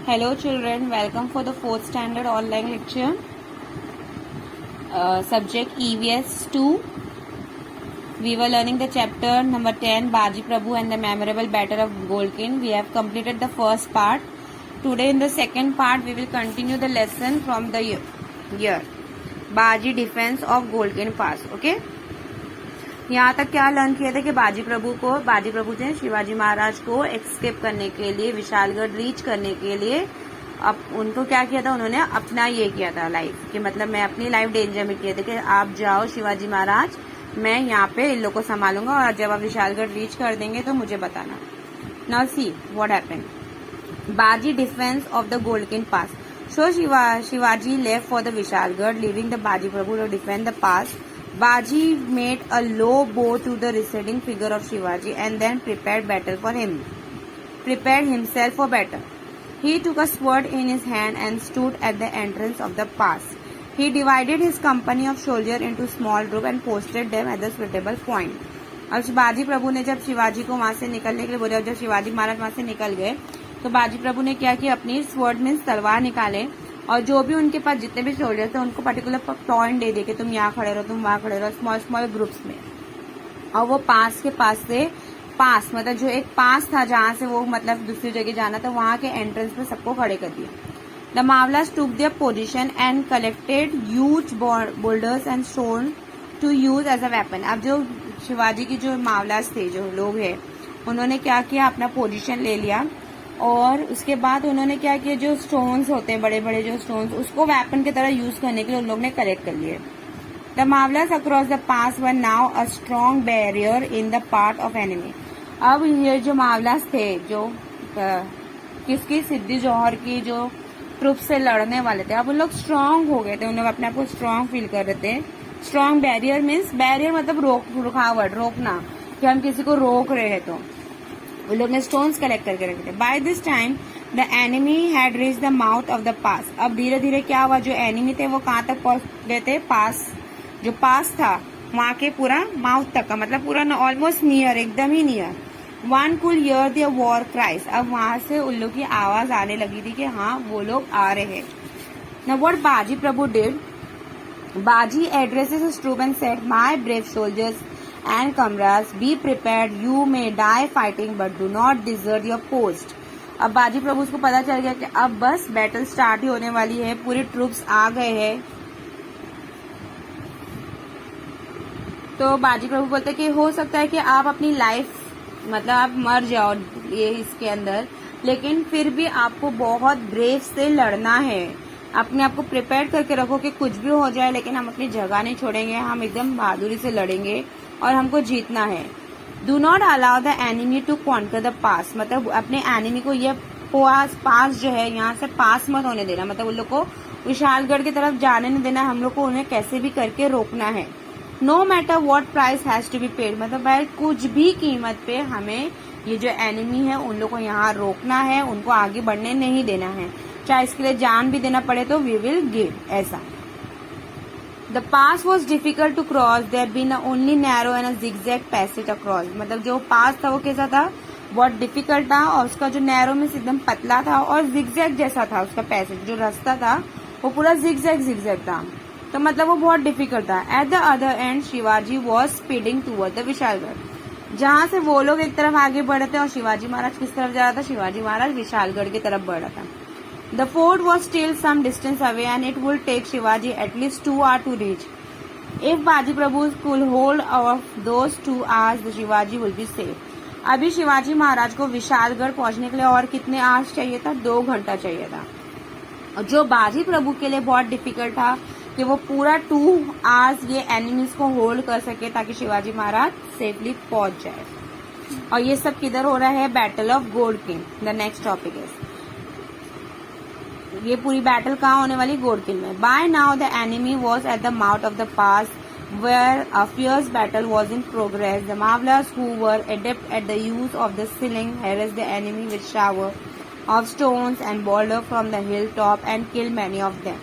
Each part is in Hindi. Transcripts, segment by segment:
Hello children, welcome for the 4th standard online lecture. Subject EVS 2. We were learning the chapter number 10, Baji Prabhu and the memorable battle of Golkin. We have completed the first part. Today in the second part we will continue the lesson from the year Baji defense of Golkin Pass. Okay. यहाँ तक क्या लर्न किया था कि बाजी प्रभु ने शिवाजी महाराज को एस्केप करने के लिए, विशालगढ़ रीच करने के लिए अब उनको क्या किया था, उन्होंने अपना ये किया था लाइफ कि मतलब मैं अपनी लाइफ डेंजर में किया था कि आप जाओ शिवाजी महाराज, मैं यहाँ पे इन लोगों को संभालूंगा और जब आप विशालगढ़ रीच कर देंगे तो मुझे बताना. Now see what happened. Baji defence of the गोल्किन pass. So Shivaji left for the Vishalgad leaving the Baji Prabhu to defend the pass. Baji made a low bow to the receding figure of Shivaji and then prepared himself for battle. He took a sword in his hand and stood at the entrance of the pass. He divided his company of soldiers into small groups and posted them at the suitable point. अब बाजी प्रभु ने जब शिवाजी को वहां से निकलने के लिए बोला, जब शिवाजी महाराज वहां से निकल गए तो बाजी प्रभु ने क्या किया, अपनी स्वॉर्ड मींस तलवार निकाले और जो भी उनके पास जितने भी सोल्जर थे उनको पर्टिकुलर पॉइंट दे कि तुम यहाँ खड़े रहो, तुम वहां खड़े रहो, स्मॉल स्मॉल ग्रुप्स में. और वो पास के पास से पास मतलब जो एक पास था जहां से वो मतलब दूसरी जगह जाना था, वहां के एंट्रेंस पे सबको खड़े कर दिया. The Mavalas took their position and collected huge boulders and stone to use as a weapon. अब जो शिवाजी की जो मावलास थे, जो लोग है, उन्होंने क्या किया, अपना पोजीशन ले लिया और उसके बाद उन्होंने क्या किया, जो स्टोन्स होते हैं बड़े बड़े जो स्टोन्स, उसको वेपन की तरह यूज करने के लिए उन लोग ने कलेक्ट कर लिए. The Mavalas across the pass were now a strong barrier in the part of enemy. अब ये जो मावलास थे, जो किसकी, सिद्दी जौहर की जो ट्रुप से लड़ने वाले थे, अब उन लोग स्ट्रांग हो गए थे, उन लोग अपने आप को स्ट्रांग फील कर रहे थे. स्ट्रॉन्ग बैरियर मीन्स, बैरियर मतलब रुकावट, रोकना, कि हम किसी को रोक रहे हैं. तो उन लोग ने स्टोन्स कलेक्ट करके रखे थे. By this time the enemy had reach the mouth of the pass. अब धीरे धीरे क्या हुआ, जो एनिमी थे वो कहाँ तक पहुंच गए थे, पास, जो पास था वहां के पूरा माउथ तक का, मतलब पूरा ऑलमोस्ट नियर, एकदम ही near. One could hear the war cries. अब वहां से उन लोग की आवाज आने लगी थी कि हाँ वो लोग आ रहे हैं. Now what Baji Prabhu did, Baji addresses his troop and said, my brave soldiers and comrades, be prepared, you may die fighting but do not desert your post. अब बाजी प्रभु को पता चल गया कि अब बस बैटल स्टार्ट ही होने वाली है, पूरे ट्रूप्स आ गए हैं. तो बाजी प्रभु बोलते कि हो सकता है कि आप अपनी लाइफ मतलब आप मर जाओ ये इसके अंदर, लेकिन फिर भी आपको बहुत ब्रेव से लड़ना है. अपने आप को प्रिपेयर करके रखो कि कुछ भी हो जाए लेकिन हम अपनी जगह नहीं छोड़ेंगे, हम एकदम बहादुरी से लड़ेंगे और हमको जीतना है. Do not allow the enemy to conquer the pass. मतलब अपने एनिमी को ये पास जो है यहाँ से पास मत होने देना, मतलब उन लोग को विशालगढ़ की तरफ जाने नहीं देना, हम लोग को उन्हें कैसे भी करके रोकना है. No matter what price has to be paid. मतलब भाई कुछ भी कीमत पे हमें ये जो एनिमी है उन लोग को यहाँ रोकना है, उनको आगे बढ़ने नहीं देना है, चाहे इसके लिए जान भी देना पड़े तो वी विल गिव. ऐसा. The pass was difficult to cross. There been only narrow and a zigzag passage across. मतलब जो पास था वो कैसा था, बहुत डिफिकल्ट था और उसका जो नैरो में एकदम पतला था और जिगजैग जैसा था उसका पैसेज, जो रास्ता था वो पूरा जिगजैग था. तो मतलब वो बहुत डिफिकल्ट था. At the other and Shivaji was speeding toward the Vishalgarh. जहां से वो लोग एक तरफ आगे बढ़ रहे थे और शिवाजी महाराज किस तरफ जा रहा था, शिवाजी महाराज विशालगढ़ की तरफ बढ़ रहा था. The fort was still some distance away and it would take Shivaji at least 2 hours to reach. If Baji Prabhu could hold off those 2 hours, the Shivaji will be safe. अभी शिवाजी महाराज को विशालगढ़ पहुंचने के लिए और कितने आवर्स चाहिए था, 2 घंटा चाहिए था. और जो बाजी प्रभु के लिए बहुत डिफिकल्ट था कि वो पूरा 2 आवर्स ये एनिमीज को होल्ड कर सके ताकि शिवाजी महाराज सेफली पहुंच जाए. और ये सब किधर हो रहा है, बैटल ऑफ गोल्किन. द नेक्स्ट टॉपिक इज, ये पूरी बैटल कहाँ होने वाली, गोल्किन में. By now the enemy was at the mouth of the pass where a fierce battle was in progress. The Mavalas who were adept at the use of the sling harassed the enemy with shower of stones and boulder from the hilltop and killed many of them.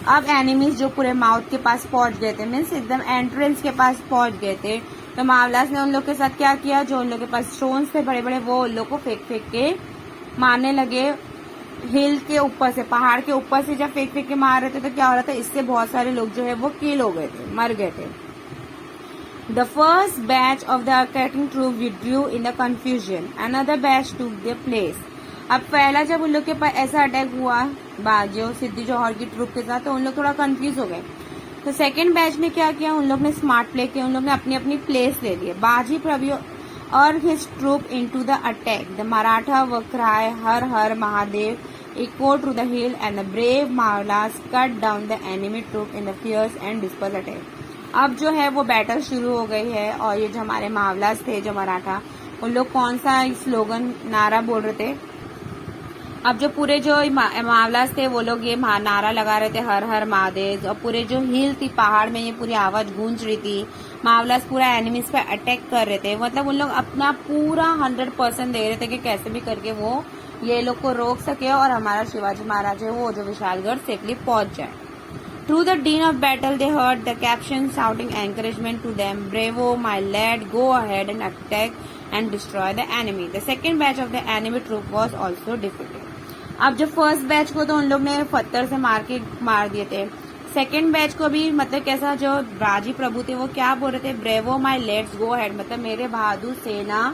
अब एनिमीज जो पूरे माउथ के पास पहुंच गए थे, मीन्स एकदम एंट्रेंस के पास पहुंच गए थे, तो मावलास ने उन लोग के साथ क्या किया, जो उन लोग के पास स्टोन्स थे बड़े बड़े, वो उन लोग को फेंक के मारने लगे हिल के ऊपर से, पहाड़ के ऊपर से जब फेंक फेंक के मार रहे थे तो क्या हो रहा था, इससे बहुत सारे लोग जो है वो किल हो गए थे, मर गए थे। The first batch of the attacking troop withdrew in the confusion, another batch took the place. अब पहला जब उन लोग के पास ऐसा अटैक हुआ बाजियों सिद्दी जौहर की ट्रूप के साथ, तो उन लोग थोड़ा कंफ्यूज हो गए। तो सेकेंड बैच ने क्या किया, उन लोग ने स्मार्ट प्ले किया, उन लोग ने अपनी अपनी प्लेस ले लिए। बाजी प्रभु और his troop into the attack, the Maratha war cry Har Har Mahadev echoed through the hill and the brave Mavlas cut down the enemy troop in the fierce and dispersed attack. अब जो है वो बैटल शुरू हो गई है और ये जो हमारे मावलास थे जो मराठा, उन लोग कौन सा स्लोगन नारा बोल रहे थे। अब जो पूरे जो मावलास थे वो लोग ये नारा लगा रहे थे हर हर महादेव, और पूरे जो हिल थी पहाड़ में ये पूरी आवाज गूंज रही थी। मावलास पूरा एनिमीज पे अटैक कर रहे थे, मतलब उन लोग अपना पूरा 100% दे रहे थे कि कैसे भी करके वो ये लोग को रोक सके और हमारा शिवाजी महाराज है वो जो विशालगढ़ सेफली पहुंच जाए। Through the din of battle they heard the captain shouting encouragement to them, bravo my lad, go ahead and attack and destroy the enemy. The second batch of the enemy troop was also defeated. अब जो फर्स्ट बैच को तो उन लोग ने पत्थर से मार दिए थे, सेकेंड बैच को भी मतलब कैसा जो बाजी प्रभु थे वो क्या बोल रहे थे, bravo my let's go ahead, मतलब मेरे बहादुर सेना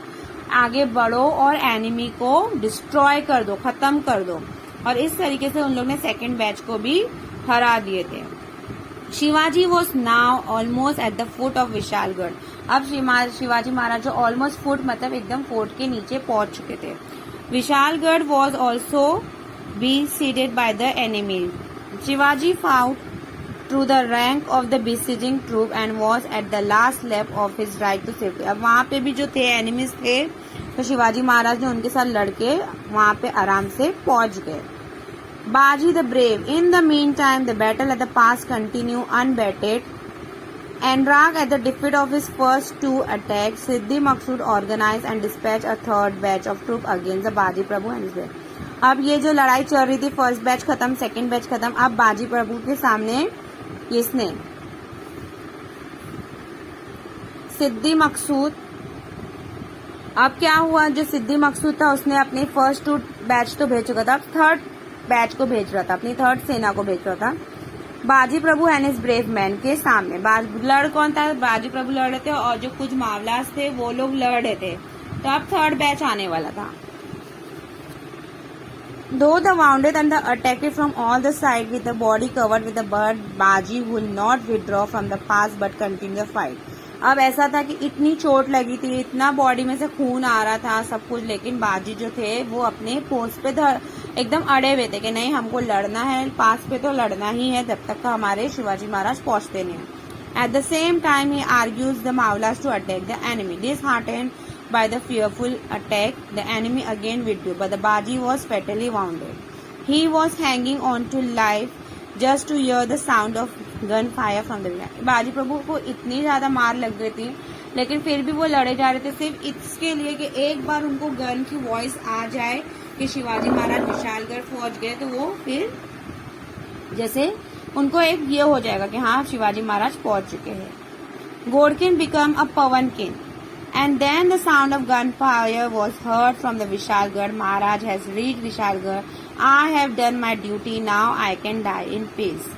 आगे बढ़ो और एनिमी को डिस्ट्रॉय कर दो, खत्म कर दो। और इस तरीके से उन लोग ने सेकेंड बैच को भी हरा दिए थे। Shivaji was now almost at the foot of Vishalgarh. अब शिवाजी महाराज जो ऑलमोस्ट फुट मतलब एकदम फोर्ट के नीचे पहुंच चुके थे। Vishalgarh was also be seeded by the enemy. Shivaji fought through the rank of the besieging troop and was at the last lap of his right to safety। अब वहाँ पे भी जो थे एनिमीज थे तो शिवाजी महाराज ने उनके साथ लड़के वहाँ पे आराम से पहुंच गए। Baji the brave, in the mean time the battle at the pass continue unabated. Enraged at the defeat of his first two attacks, Siddhi Maksud organized and dispatched a third batch of troops against the बाजी प्रभु and his brave। अब ये जो लड़ाई चल रही थी, फर्स्ट बैच खत्म, सेकेंड बैच खत्म, अब बाजी प्रभु के सामने इसने सिद्धि मकसूद, अब क्या हुआ, जो सिद्धि मकसूद था उसने अपने फर्स्ट टू बैच तो भेज चुका था, अब थर्ड बैच को भेज रहा था, अपनी थर्ड सेना को भेज रहा था बाजी प्रभु एंड हिज ब्रेव मैन के सामने। लड़ कौन था, बाजी प्रभु लड़ रहे थे और जो कुछ मावलास थे वो लोग लड़ रहे थे, तो अब थर्ड बैच आने वाला था। Though the wounded and the attacked from all the sides with the body covered with the blood, Baji would not withdraw from the pass but continue the fight। अब ऐसा था कि इतनी चोट लगी थी, इतना बॉडी में से खून आ रहा था सब कुछ, लेकिन बाजी जो थे वो अपने पोस्ट पे एकदम अड़े हुए थे कि नहीं हमको लड़ना है, पास पे तो लड़ना ही है जब तक हमारे शिवाजी महाराज पहुंचते नहीं। At the same time he argues the Mavlas to attack the enemy। Disheartened by the fearful attack, the enemy again withdrew, but the Baji was fatally wounded। He was hanging on to life just to hear the sound of gunfire from the rear। बाजी प्रभु को इतनी ज्यादा मार लग गई थी, लेकिन फिर भी वो लड़े जा रहे थे सिर्फ इसके लिए कि एक बार उनको गन की वॉइस आ जाए कि शिवाजी महाराज विशालगढ़ पहुंच गए, तो वो फिर जैसे उनको एक ये हो जाएगा कि हाँ शिवाजी महाराज पहुंच चुके हैं। Godkin became a Pavankin, and then the sound of gunfire was heard from the Vishalgarh। Maharaj has reached Vishalgarh। I have done my duty, now I can die in peace।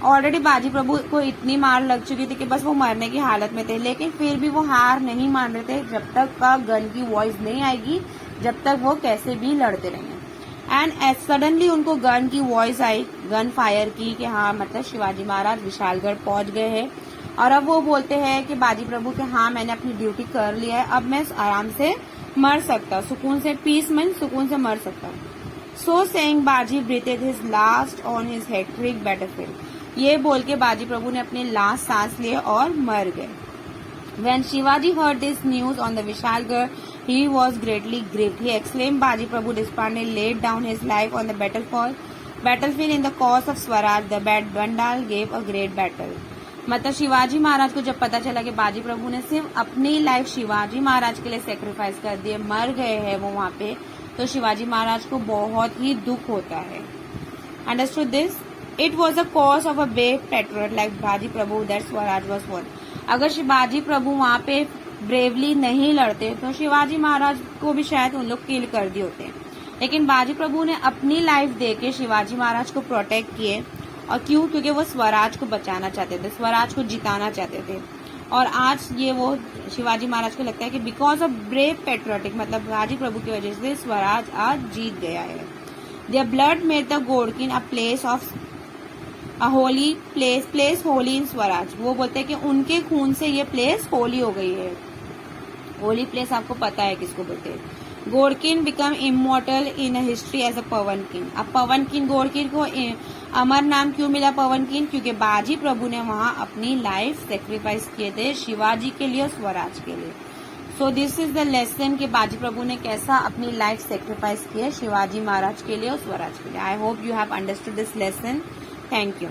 Already बाजी प्रभु को इतनी मार लग चुकी थी कि बस वो मरने की हालत में थे, लेकिन फिर भी वो हार नहीं मान रहे थे जब तक का गन की वॉइस नहीं आएगी, जब तक वो कैसे भी लड़ते रहेंगे। एंड सडनली उनको गन की वॉइस आई, गन फायर की कि हाँ मतलब शिवाजी महाराज विशालगढ़ पहुंच गए हैं, और अब वो बोलते हैं कि बाजी प्रभु के हाँ मैंने अपनी ड्यूटी कर लिया है, अब मैं आराम से मर सकता, सुकून से, पीस में सुकून से मर सकता। So saying Baji breathed his last on his hectic battlefield. ये बोल के बाजी प्रभु ने अपने लास्ट सांस लिए और मर गए। When Shivaji heard this news on the Vishalgarh, he was greatly grieved। He exclaimed, Baji Prabhu despondently laid down his life on the battlefield in the cause of Swaraj। The Bandal gave a great battle। मतलब शिवाजी महाराज को जब पता चला कि बाजी प्रभु ने सिर्फ अपनी लाइफ शिवाजी महाराज के लिए सेक्रीफाइस कर दिए, मर गए हैं वो वहाँ पे, तो शिवाजी महाराज को बहुत ही दुख होता है। Understood this? It was a cause of a brave patriot like बाजी प्रभु दैट स्वराज वॉज वॉन। अगर शिवाजी प्रभु वहाँ पे ब्रेवली नहीं लड़ते तो शिवाजी महाराज को भी शायद उन लोग किल कर दिए होते। लेकिन बाजी प्रभु ने अपनी लाइफ दे के शिवाजी महाराज को प्रोटेक्ट किए। और क्यों? क्योंकि वो स्वराज को बचाना चाहते थे, स्वराज को जिताना चाहते थे। और आज ये वो शिवाजी महाराज को लगता है कि बिकॉज ऑफ ब्रेव पेट्रियोटिक, मतलब बाजी प्रभु की वजह से स्वराज आज जीत गया है। Their blood made the Ghodkhind a place of a holy place holy in Swaraj. वो बोलते हैं कि उनके खून से ये प्लेस होली हो गई है। होली प्लेस आपको पता है किसको बोलते हैं। Ghodkhind become immortal in history as a Pavankhind. अब पवनकिन, गोडकिन को अमर नाम क्यों मिला पवनकिन? क्योंकि बाजी प्रभु ने वहां अपनी लाइफ सेक्रीफाइस किए थे शिवाजी के लिए और स्वराज के लिए। So this is the lesson कि बाजी प्रभु ने कैसा अपनी लाइफ सेक्रीफाइस की है शिवाजी महाराज के लिए और स्वराज के लिए। I hope you have understood this lesson. Thank you.